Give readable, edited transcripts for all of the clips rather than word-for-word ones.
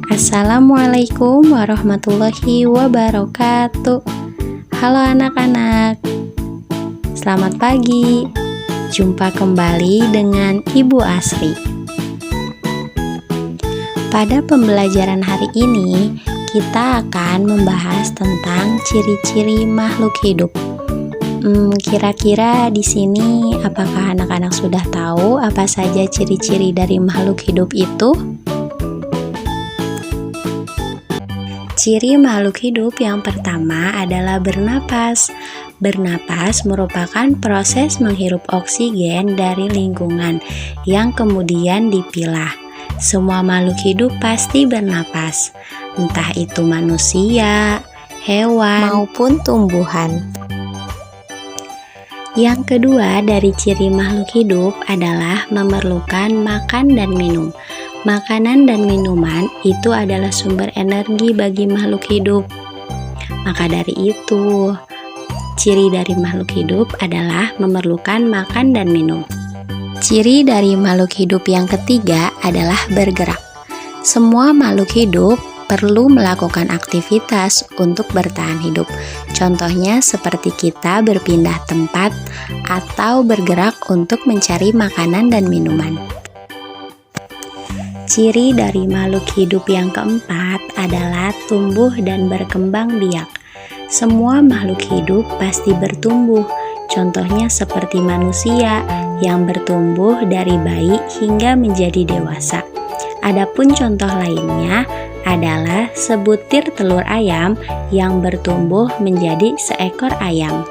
Assalamualaikum warahmatullahi wabarakatuh. Halo anak-anak, selamat pagi. Jumpa kembali dengan Ibu Asri. Pada pembelajaran hari ini, kita akan membahas tentang ciri-ciri makhluk hidup. Kira-kira di sini apakah anak-anak sudah tahu apa saja ciri-ciri dari makhluk hidup itu? Ciri makhluk hidup yang pertama adalah bernapas. Bernapas merupakan proses menghirup oksigen dari lingkungan yang kemudian dipilah. Semua makhluk hidup pasti bernapas, entah itu manusia, hewan, maupun tumbuhan. Yang kedua dari ciri makhluk hidup adalah memerlukan makan dan minum. Makanan dan minuman itu adalah sumber energi bagi makhluk hidup. Maka dari itu, ciri dari makhluk hidup adalah memerlukan makan dan minum. Ciri dari makhluk hidup yang ketiga adalah bergerak. Semua makhluk hidup perlu melakukan aktivitas untuk bertahan hidup. Contohnya seperti kita berpindah tempat atau bergerak untuk mencari makanan dan minuman. Ciri dari makhluk hidup yang keempat adalah tumbuh dan berkembang biak. Semua makhluk hidup pasti bertumbuh, contohnya seperti manusia yang bertumbuh dari bayi hingga menjadi dewasa. Adapun contoh lainnya adalah sebutir telur ayam yang bertumbuh menjadi seekor ayam.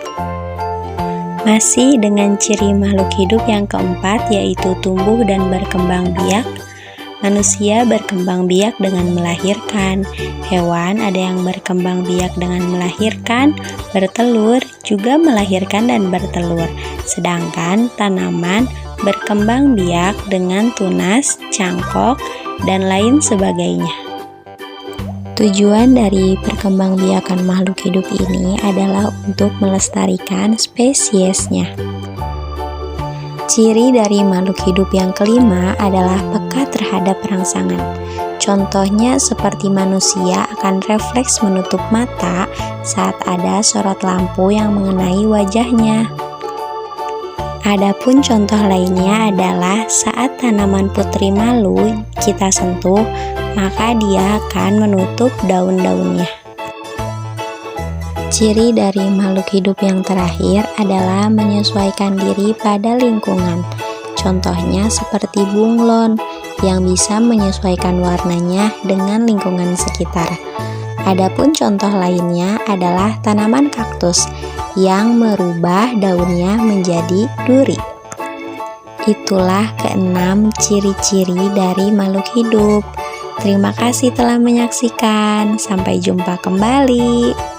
Masih dengan ciri makhluk hidup yang keempat, yaitu tumbuh dan berkembang biak. Manusia berkembang biak dengan melahirkan, hewan ada yang berkembang biak dengan melahirkan, bertelur, juga melahirkan dan bertelur. Sedangkan tanaman berkembang biak dengan tunas, cangkok, dan lain sebagainya. Tujuan dari perkembangbiakan makhluk hidup ini adalah untuk melestarikan spesiesnya. Ciri dari makhluk hidup yang kelima adalah peka terhadap rangsangan. Contohnya seperti manusia akan refleks menutup mata saat ada sorot lampu yang mengenai wajahnya. Adapun contoh lainnya adalah saat tanaman putri malu kita sentuh, maka dia akan menutup daun-daunnya. Ciri dari makhluk hidup yang terakhir adalah menyesuaikan diri pada lingkungan. Contohnya seperti bunglon yang bisa menyesuaikan warnanya dengan lingkungan sekitar. Adapun contoh lainnya adalah tanaman kaktus yang merubah daunnya menjadi duri. Itulah keenam ciri-ciri dari makhluk hidup. Terima kasih telah menyaksikan. Sampai jumpa kembali.